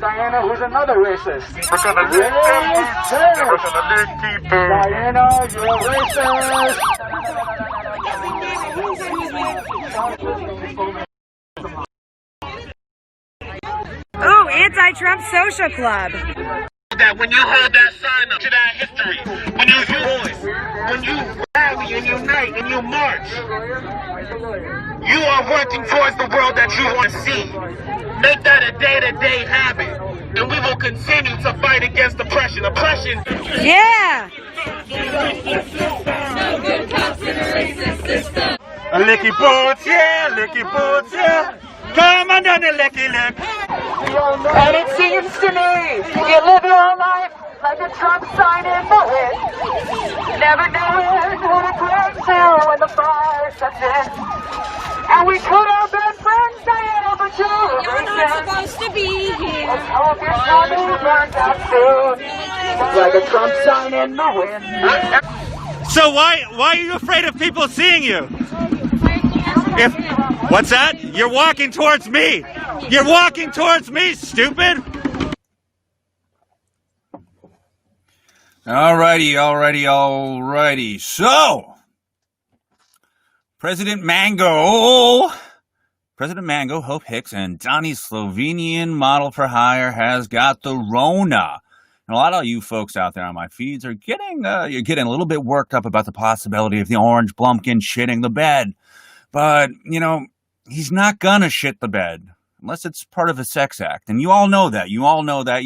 Diana, who's another racist. We're gonna lick them boots. We're gonna lick people. Diana, you're a racist. Ooh, anti-Trump social club. That when you hold that sign up to that history, when you voice, when you rally and unite and you march, you are working towards the world that you want to see. Make that a day-to-day habit, and we will continue to fight against oppression. Oppression. Yeah. A licky boots, yeah, licky boots, yeah. Come on down the licky lick. And it seems to me you live your life like a Trump sign in the wind, never knowing who to turn to when the fire sets in. And we could have been friends, Diana, but You're not supposed to be here. let's hope your son burns out soon, like a Trump sign in the wind. So why are you afraid of people seeing you? What's that? You're walking towards me. You're walking towards me, stupid. Alrighty. So, President Mango, Hope Hicks, and Donnie's Slovenian model for hire has got the Rona. And a lot of you folks out there on my feeds are you're getting a little bit worked up about the possibility of the orange Blumpkin shitting the bed. But, he's not gonna shit the bed unless it's part of a sex act. And you all know that. You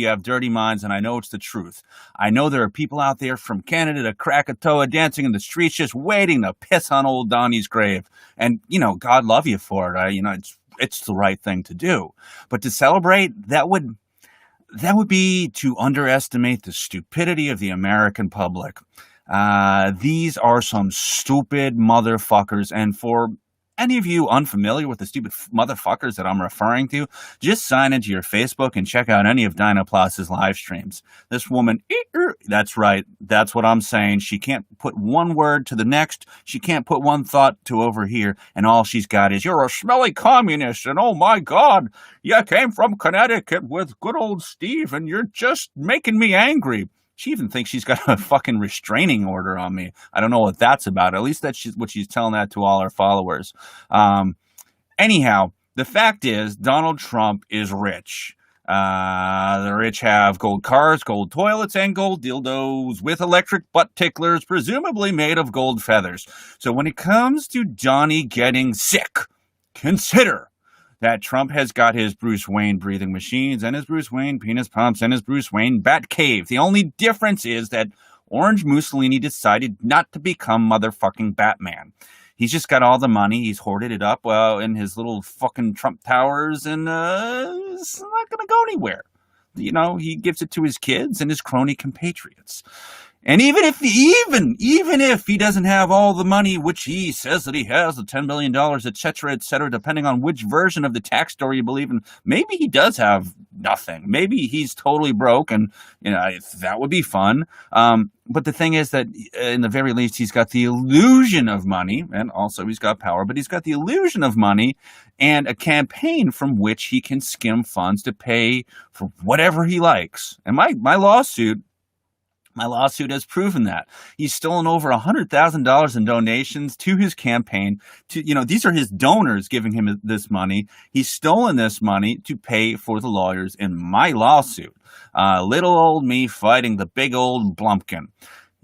have dirty minds, and I know it's the truth. I know there are people out there from Canada to Krakatoa dancing in the streets just waiting to piss on old Donnie's grave. And, God love you for it. It's the right thing to do. But to celebrate, that would be to underestimate the stupidity of the American public. These are some stupid motherfuckers, and for any of you unfamiliar with the stupid motherfuckers that I'm referring to, just sign into your Facebook and check out any of Dinah Plus's live streams. This woman, that's right, that's what I'm saying. She can't put one word to the next. She can't put one thought to over here, and all she's got is, you're a smelly communist, and oh my God, you came from Connecticut with good old Steve, and you're just making me angry. She even thinks she's got a fucking restraining order on me. I don't know what that's about. At least that's what she's telling that to all her followers. Anyhow, the fact is Donald Trump is rich. The rich have gold cars, gold toilets, and gold dildos with electric butt ticklers, presumably made of gold feathers. So when it comes to Johnny getting sick, consider that Trump has got his Bruce Wayne breathing machines and his Bruce Wayne penis pumps and his Bruce Wayne bat cave. The only difference is that Orange Mussolini decided not to become motherfucking Batman. He's just got all the money. He's hoarded it up in his little fucking Trump towers, and it's not going to go anywhere. He gives it to his kids and his crony compatriots. And even if he doesn't have all the money, which he says that he has, the $10 billion, et cetera, depending on which version of the tax story you believe in, maybe he does have nothing. Maybe he's totally broke, and that would be fun. But the thing is that, in the very least, he's got the illusion of money, and also he's got power, but he's got the illusion of money and a campaign from which he can skim funds to pay for whatever he likes. And my lawsuit has proven that. He's stolen over $100,000 in donations to his campaign. These are his donors giving him this money. He's stolen this money to pay for the lawyers in my lawsuit. Little old me fighting the big old Blumpkin.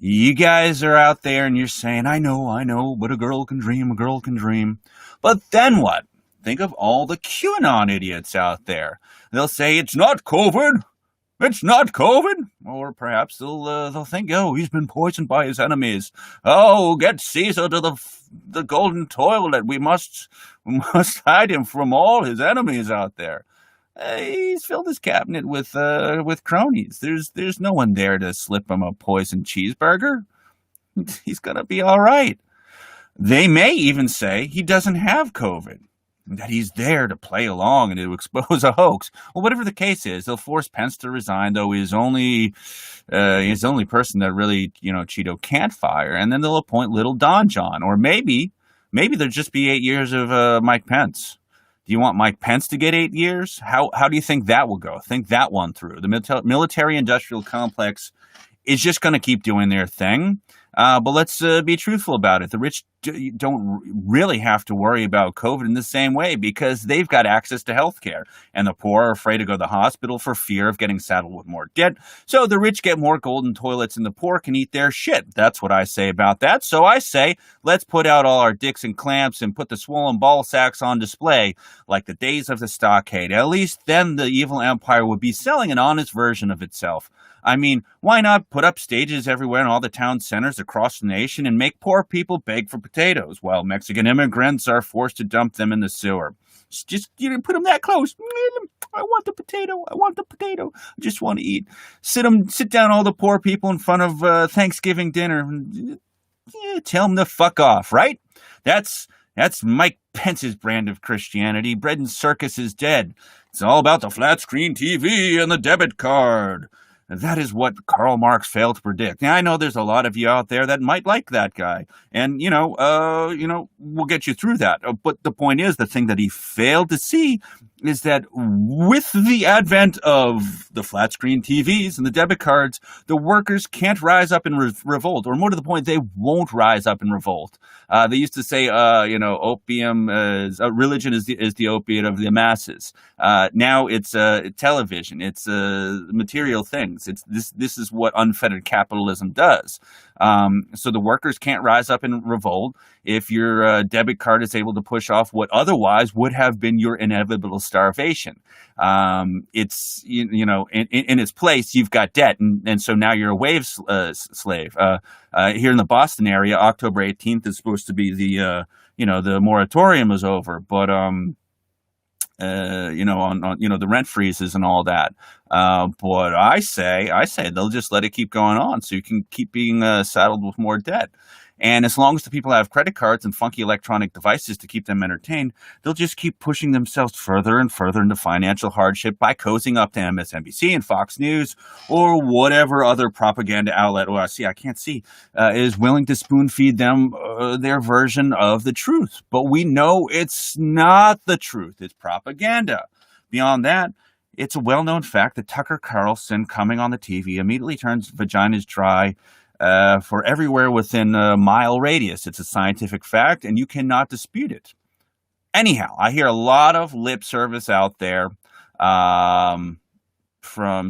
You guys are out there and you're saying, I know, but a girl can dream. But then what? Think of all the QAnon idiots out there. They'll say, it's not COVID. It's not COVID. Or perhaps they'll think, he's been poisoned by his enemies. Oh, get Caesar to the golden toilet. We must hide him from all his enemies out there. He's filled his cabinet with cronies. There's no one there to slip him a poisoned cheeseburger. He's gonna be all right. They may even say he doesn't have COVID, that he's there to play along and to expose a hoax. Well, whatever the case is, they'll force Pence to resign, though he's the only person that really, Cheeto can't fire. And then they'll appoint little Don John. Or maybe there'll just be 8 years of Mike Pence. Do you want Mike Pence to get 8 years? How do you think that will go? Think that one through. The military-industrial complex is just going to keep doing their thing. But let's be truthful about it. The rich don't really have to worry about COVID in the same way because they've got access to health care. And the poor are afraid to go to the hospital for fear of getting saddled with more debt. So the rich get more golden toilets and the poor can eat their shit. That's what I say about that. So I say, let's put out all our dicks and clamps and put the swollen ball sacks on display like the days of the stockade. At least then the evil empire would be selling an honest version of itself. I mean, why not put up stages everywhere in all the town centers across the nation and make poor people beg for potatoes while Mexican immigrants are forced to dump them in the sewer? Just put them that close. I want the potato. I want the potato. I just want to eat. Sit down all the poor people in front of Thanksgiving dinner. Tell them to fuck off, right? That's Mike Pence's brand of Christianity. Bread and circus is dead. It's all about the flat screen TV and the debit card. That is what Karl Marx failed to predict. Now, I know there's a lot of you out there that might like that guy, and we'll get you through that. But the point is, the thing that he failed to see is that with the advent of the flat screen TVs and the debit cards, the workers can't rise up in revolt, or more to the point, they won't rise up in revolt. They used to say, opium religion is the opiate of the masses. Now it's television. It's material things. This is what unfettered capitalism does. So the workers can't rise up in revolt if your debit card is able to push off what otherwise would have been your inevitable starvation. It's in its place you've got debt, and so now you're a wage slave. Here in the Boston area, October 18th is supposed to be the moratorium is over, but on the rent freezes and all that. But I say they'll just let it keep going on so you can keep being saddled with more debt. And as long as the people have credit cards and funky electronic devices to keep them entertained, they'll just keep pushing themselves further and further into financial hardship by cozying up to MSNBC and Fox News or whatever other propaganda outlet, is willing to spoon feed them their version of the truth. But we know it's not the truth. It's propaganda. Beyond that, it's a well-known fact that Tucker Carlson coming on the TV immediately turns vaginas dry for everywhere within a mile radius. It's a scientific fact, and you cannot dispute it. Anyhow, I hear a lot of lip service out there from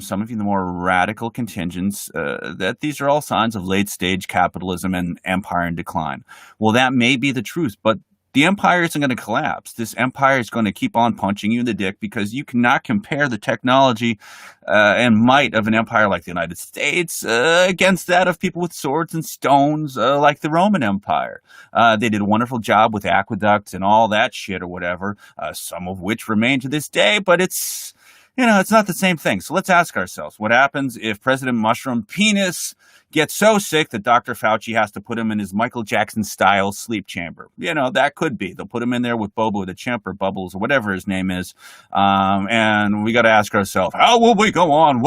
some of you, the more radical contingents, that these are all signs of late-stage capitalism and empire in decline. Well, that may be the truth, but the empire isn't going to collapse. This empire is going to keep on punching you in the dick because you cannot compare the technology and might of an empire like the United States against that of people with swords and stones like the Roman Empire. They did a wonderful job with aqueducts and all that shit or whatever, some of which remain to this day, but it's not the same thing. So let's ask ourselves, what happens if President Mushroom Penis gets so sick that Dr. Fauci has to put him in his Michael Jackson-style sleep chamber? That could be. They'll put him in there with Bobo the Chimp or Bubbles or whatever his name is. And we got to ask ourselves, how will we go on?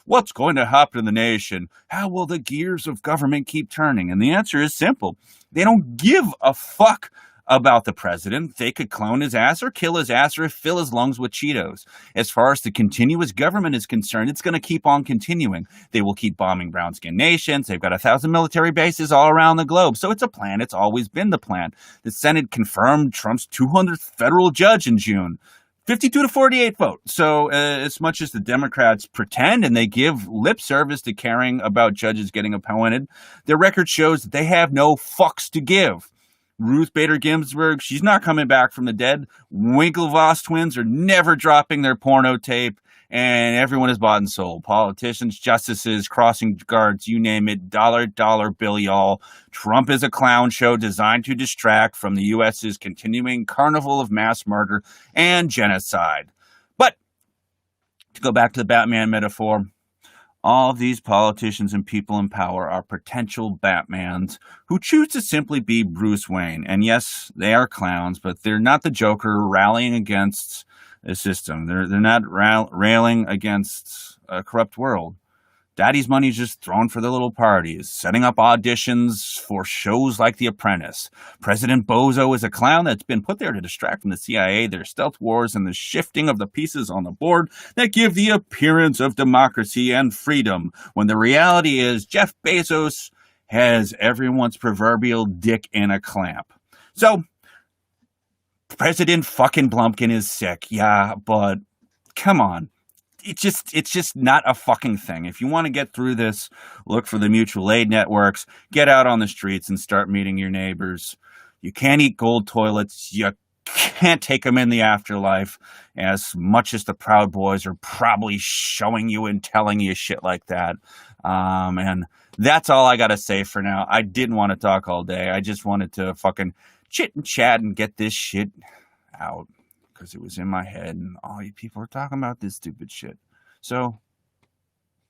What's going to happen in the nation? How will the gears of government keep turning? And the answer is simple. They don't give a fuck about the president. They could clone his ass or kill his ass or fill his lungs with Cheetos. As far as the continuous government is concerned, it's going to keep on continuing. They will keep bombing brown-skinned nations. They've got 1,000 military bases all around the globe. So it's a plan. It's always been the plan. The Senate confirmed Trump's 200th federal judge in June. 52-48 vote. So as much as the Democrats pretend and they give lip service to caring about judges getting appointed, their record shows that they have no fucks to give. Ruth Bader Ginsburg, she's not coming back from the dead. Winklevoss twins are never dropping their porno tape. And everyone is bought and sold. Politicians, justices, crossing guards, you name it. Dollar bill, y'all. Trump is a clown show designed to distract from the U.S.'s continuing carnival of mass murder and genocide. But to go back to the Batman metaphor, all of these politicians and people in power are potential Batmans who choose to simply be Bruce Wayne. And yes, they are clowns, but they're not the Joker rallying against a system. They're not railing against a corrupt world. Daddy's money's just thrown for their little parties, setting up auditions for shows like The Apprentice. President Bozo is a clown that's been put there to distract from the CIA, their stealth wars, and the shifting of the pieces on the board that give the appearance of democracy and freedom, when the reality is Jeff Bezos has everyone's proverbial dick in a clamp. So, President fucking Blumpkin is sick, yeah, but come on. It's just not a fucking thing. If you want to get through this, look for the mutual aid networks, get out on the streets and start meeting your neighbors. You can't eat gold toilets. You can't take them in the afterlife, as much as the Proud Boys are probably showing you and telling you shit like that. And that's all I got to say for now. I didn't want to talk all day. I just wanted to fucking chit and chat and get this shit out, because it was in my head and all you people are talking about this stupid shit. So